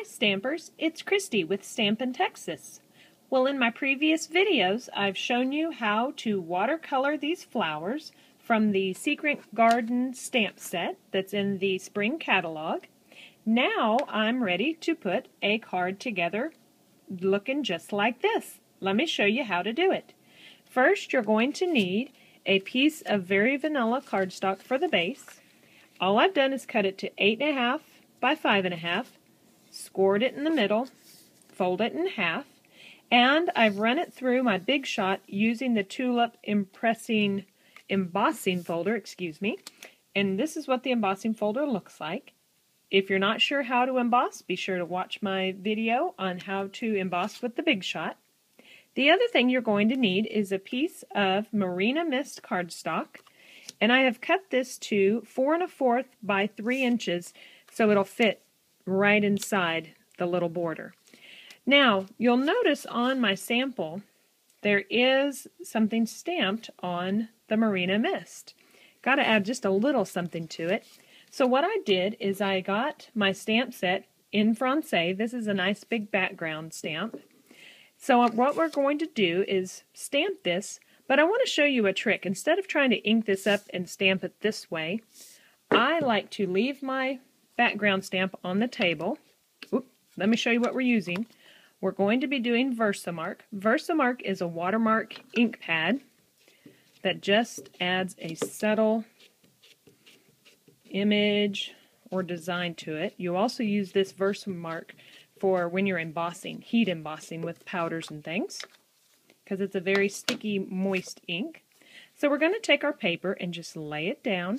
Hi Stampers, it's Christy with Stampin' Texas. Well, in my previous videos I've shown you how to watercolor these flowers from the Secret Garden stamp set that's in the spring catalog. Now I'm ready to put a card together looking just like this. Let me show you how to do it. First, you're going to need a piece of very vanilla cardstock for the base. All I've done is cut it to 8.5 by 5.5. Scored it in the middle, fold it in half, and I've run it through my Big Shot using the Tulip embossing folder, and this is what the embossing folder looks like. If you're not sure how to emboss, be sure to watch my video on how to emboss with the Big Shot. The other thing you're going to need is a piece of Marina Mist cardstock, and I have cut this to 4 1/4 by 3 inches so it'll fit right inside the little border. Now, you'll notice on my sample there is something stamped on the Marina Mist. Got to add just a little something to it. So what I did is I got my stamp set in Francais. This is a nice big background stamp. So what we're going to do is stamp this, but I want to show you a trick. Instead of trying to ink this up and stamp it this way, I like to leave my background stamp on the table. Let me show you what we're using. We're going to be doing Versamark. Versamark is a watermark ink pad that just adds a subtle image or design to it. You also use this Versamark for when you're embossing, heat embossing with powders and things, because it's a very sticky, moist ink. So we're going to take our paper and just lay it down.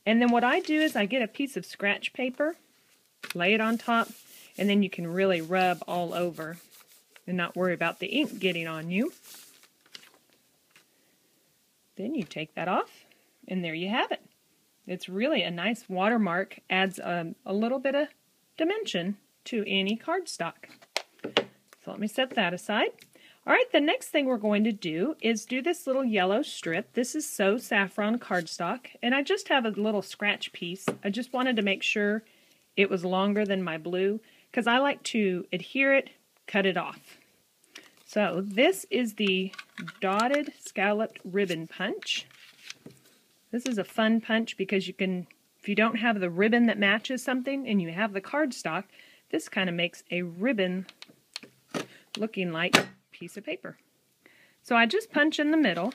And then what I do is I get a piece of scratch paper, lay it on top, and then you can really rub all over and not worry about the ink getting on you. Then you take that off, and there you have it. It's really a nice watermark, adds a little bit of dimension to any cardstock. So let me set that aside. Alright, the next thing we're going to do is do this little yellow strip. This is So Saffron cardstock, and I just have a little scratch piece. I just wanted to make sure it was longer than my blue, because I like to adhere it, cut it off. So this is the Dotted Scalloped Ribbon Punch. This is a fun punch because you can, if you don't have the ribbon that matches something and you have the cardstock, this kind of makes a ribbon looking like piece of paper. So I just punch in the middle.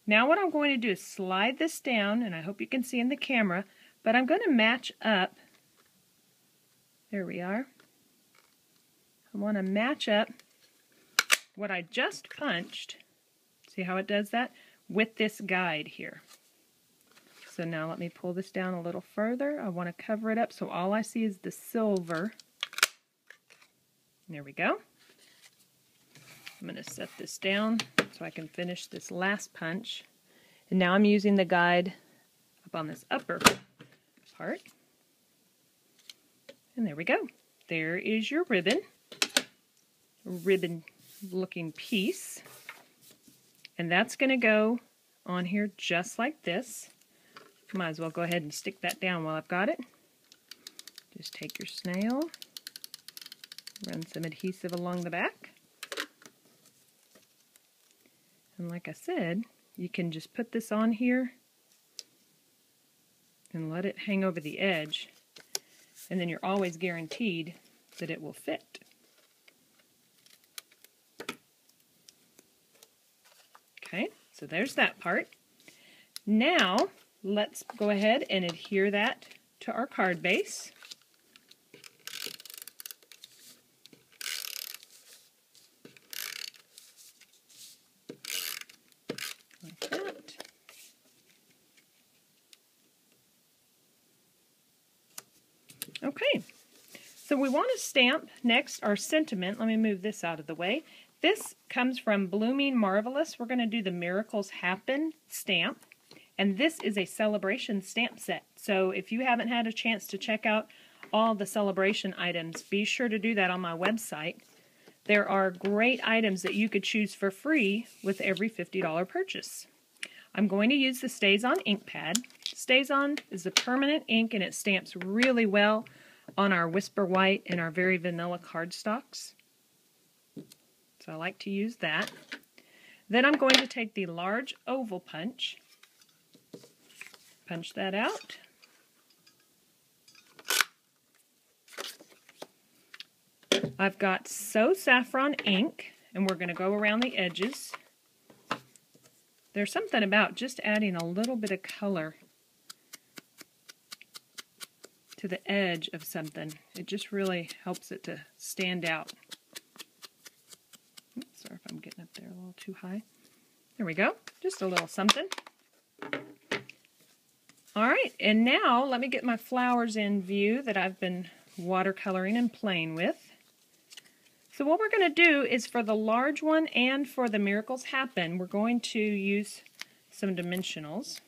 Now what I'm going to do is slide this down, and I hope you can see in the camera, but I'm going to match up. There we are. I want to match up what I just punched, see how it does that, with this guide here. So now let me pull this down a little further. I want to cover it up so all I see is the silver. There we go. I'm going to set this down so I can finish this last punch. And now I'm using the guide up on this upper part. And there we go. There is your ribbon. Ribbon looking piece. And that's going to go on here just like this. Might as well go ahead and stick that down while I've got it. Just take your snail, run some adhesive along the back. And like I said, you can just put this on here and let it hang over the edge, and then you're always guaranteed that it will fit. Okay, so there's that part. Now, let's go ahead and adhere that to our card base. Like that. Okay, so we want to stamp next our sentiment. Let me move this out of the way. This comes from Blooming Marvelous. We're going to do the Miracles Happen stamp. And this is a celebration stamp set. So if you haven't had a chance to check out all the celebration items, be sure to do that on my website. There are great items that you could choose for free with every $50 purchase. I'm going to use the StazOn ink pad. StazOn is a permanent ink and it stamps really well. on our Whisper White and our Very Vanilla cardstocks. So I like to use that. Then I'm going to take the large oval punch, punch that out. I've got So Saffron ink, and we're going to go around the edges. There's something about just adding a little bit of color to the edge of something. It just really helps it to stand out. Oops, sorry if I'm getting up there a little too high. There we go. Just a little something. Alright, and now let me get my flowers in view that I've been watercoloring and playing with. So what we're going to do is for the large one and for the Miracles Happen, we're going to use some dimensionals.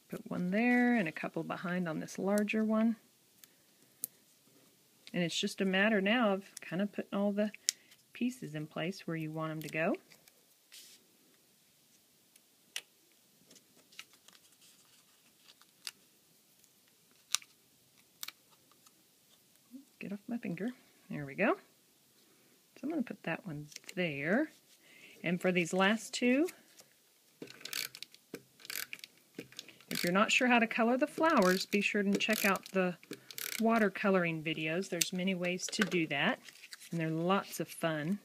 Put one there and a couple behind on this larger one. And it's just a matter now of kind of putting all the pieces in place where you want them to go. Get off my finger. There we go. So I'm going to put that one there. And for these last two, if you're not sure how to color the flowers, be sure to check out the watercoloring videos. There's many ways to do that, and they're lots of fun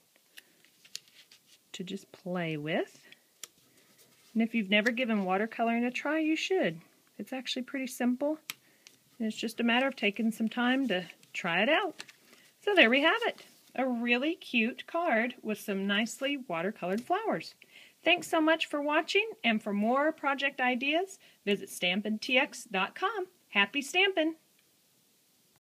to just play with. And if you've never given watercoloring a try, you should. It's actually pretty simple, and it's just a matter of taking some time to try it out. So there we have it, a really cute card with some nicely watercolored flowers. Thanks so much for watching, and for more project ideas, visit Stampin'TX.com. Happy stampin'!